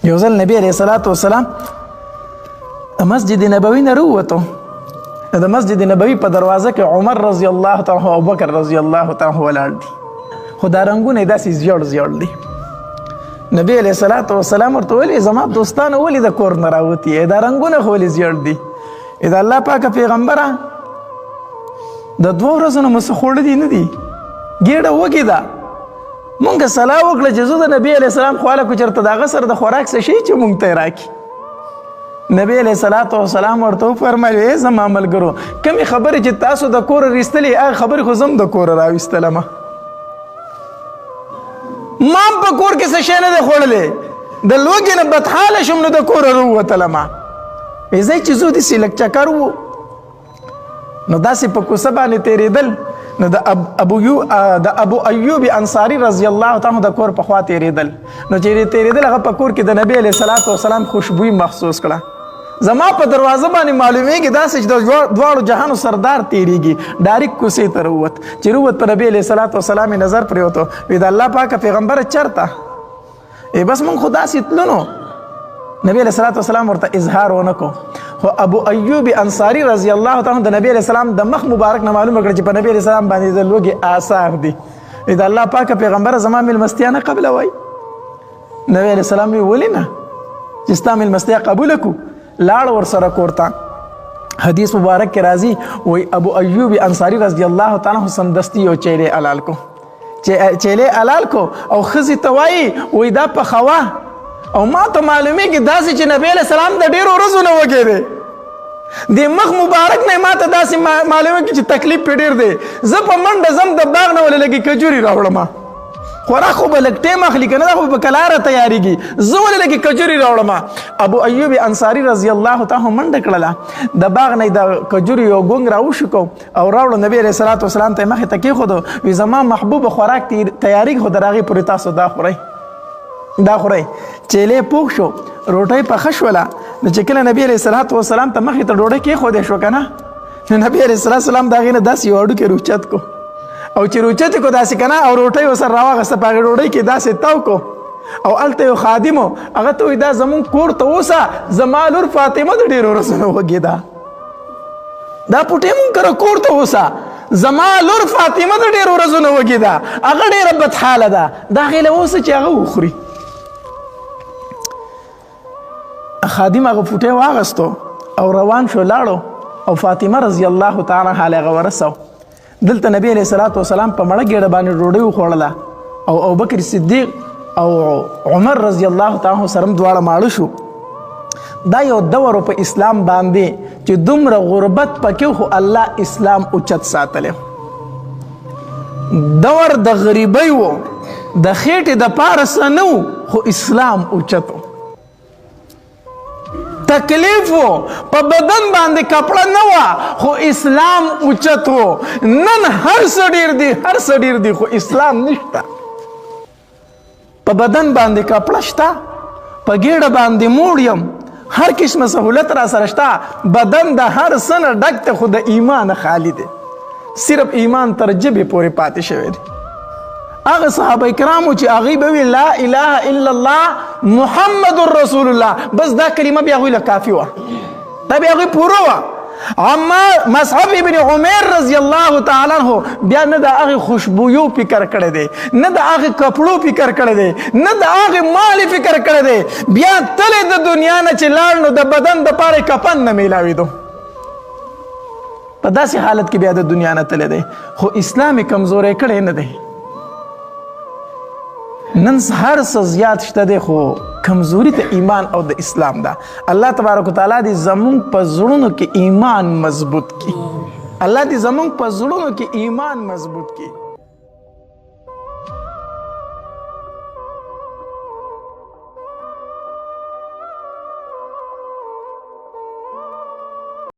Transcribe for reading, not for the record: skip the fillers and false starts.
یو ځل نبی علیه الصلاة والسلام مسجد نبوي نه راووتو. د مسجد نبوي په دروازه کې عمر رضی الله تعالی او ابوبکر رضی الله تعالی ولاړ دي، خو دا رنګونه داسې زیړ دي. نبی علیه الصلاة والسلام ورته ویلي زما دوستانو ولې د کور نه راوتي، دا رنګونه خو ولې زیړ دي؟ د الله پاکه پیغمبره د 2 ورځو نه مو څه خوړلي نه دي، ګېډه وږې ده. مونږ سلا وکړه چې زه د نبي علیه السلام خواله کو چېرته د هغه سره د خوراک څه شي چې مونږ ته یې راکړي. نبی علیه الصلاة والسلام ورته وفرمیل ای زما ملګرو کومې خبرې چې تاسو د کوره ایستلې هغه خبرې خو زه هم د کوره راویستلمه. ما هم په کور کې څه شی نه دی خوړلی، د لوږې نه بدحاله شوم نو د کوره راووتلمه. ځای چې ځو داسې لږ چکر و نو داسې په کوڅه باندې تېرېدل نو د ابو ایوب انصاري رضی الله تعالی د کور په خوا تېرېدل. نو چې تېرېدل هغه په کور کې د نبی علیه الصلاة والسلام خوشبویي محسوس کړه. زما په دروازه باندې معلومیږي داسې چې د دواړو جهانو سردار تېرېږي. ډایرکټ کوڅې ته راووت. چې راووت په نبي علیه الصلاة والسلام یې نظر پرېوتو، وی د الله پاکه پیغمبره چېرته؟ بس مونږ خو داسې تلو. نبی علیه الصلاة والسلام ورته اظهار ونه کو. خو ابو ایوب انصاري رضی الله تعالی د نبی علیه السلام د مخ مبارک نه معلومه کړه چې په نبی علیه السلام باندې د لوږې آثار دي. د الله پاکه پیغمبره زما میلمستیا نه قبلوئ؟ نبی علیه السلام وی ولې نه، چې ستا میلمستیا قبوله کړو. لاړ ورسره کور ته. حدیث مبارک کې راځي وی ابو ایوب انصاري رضی الله تعالی سمدستي یو چیلې حلال کو. چیلې حلال کو او ښځې ته وایي وی دا پخوه او ما ته معلومیږي داسې چې نبی علیه السلام د ډېرو ورځو نه وږی دی. د مخ مبارک نه ما ته داسې معلومیږي چې تکلیف پې ډېر دی. زه په منډه ځم د باغ نه ولې لږې کجوري راوړمه. خوراک خو به لږ ټیم اخلي که نه دا خو په کلاره تیارېږي. زه ولې لږې کجوري راوړمه. ابو ایوب انصاري رضی الله تعالی منډه کړله، د باغ نه د کجوري یو ګونګ راوشکو او راوړو نبی علیه الصلاة والسلام ته یې مخې ته کېښودو. وي زما محبوبه خوراک تیارېږي خو تر هغې پورې تاسو دا خورئ. چیلې پوخ شو، روټۍ پخه شوله. نو چې کله نبی علیه الصلاة والسلام ته مخې ته ډوډۍ کېښودی شو که نه، نو نبی علیه الصلاة والسلام د هغې نه داسې یو هډوکی روچت کو او چې روچت یې کو داسې که نه او روټۍ ورسره راواغسته په هغې ډوډۍ کې داسې تاو کو او هلته یو خادم و هغه ته وایي دا زمونږ کور ته اوسه زما لور فاطمه د ډېرو ورځو نه وږې ده. دا پوټې مونږ کره کور ته اوسه زما لور فاطمه د ډېرو ورځو نه وږې ده، هغه ډېره بدحاله ده، دا هغې له اوسه چې هغه وخوري. خادم هغه فوټی واغستو او روان شو لاړو او فاطمه رضی الله تعالی عنها هغه ورسو. دلته نبی علیه الصلاة والسلام په مړه ګېډه باندې ډوډۍ وخوړله او ابوبکر صدیق او عمر رضی الله تعالی عنه سره هم دواړه ماړه شو. دا یو دور په اسلام باندې چې دومره غربت پکې خو الله اسلام اوچت ساتلی. دور د غریبۍ و، د خېټې د پاره څه نه و خو اسلام اوچت و. تکلیف و، په بدن باندې کپړه نه وه خو اسلام اوچت و. نن هر څه ډېر دي، هر څه ډېر دي خو اسلام نشته. په بدن باندې کپړه شته، په ګېډه باندې موړ یم، هر قسمه سهولت را سره شته، بدن د هر څه نه ډک دی خو د ایمان خالی دی. صرف ایمان تر ژبې پورې پاتې شوی دی. هغه صحابه کرامو چې هغوی به وي لا اله الا الله محمد رسول الله، بس دا کلمه بیا هغوی له کافي وه، دا بیا هغوی پوره وه. مصعب ابن عمیر رضی الله تعالی عنہ بیا نه د هغې خوشبویو فکر کړی دی، نه د هغې کپړو فکر کړی دی، نه د هغې مالې فکر کړی دی. بیا تلې د دنیا نه چې لاړ نو د بدن دپاره کفن نه میلاوېدو. په داسې حالت کې بیا د دنیا نه تللی دی خو اسلام یې کمزوری کړی نه دی. نن هر څه زیات شته دی خو کمزوري د ایمان او د اسلام ده. الله تبارک وتعالی دې زمونږ په زړونو کې ایمان مضبوط کړي. الله دې زمونږ په زړونو کې ایمان مضبوط کړي.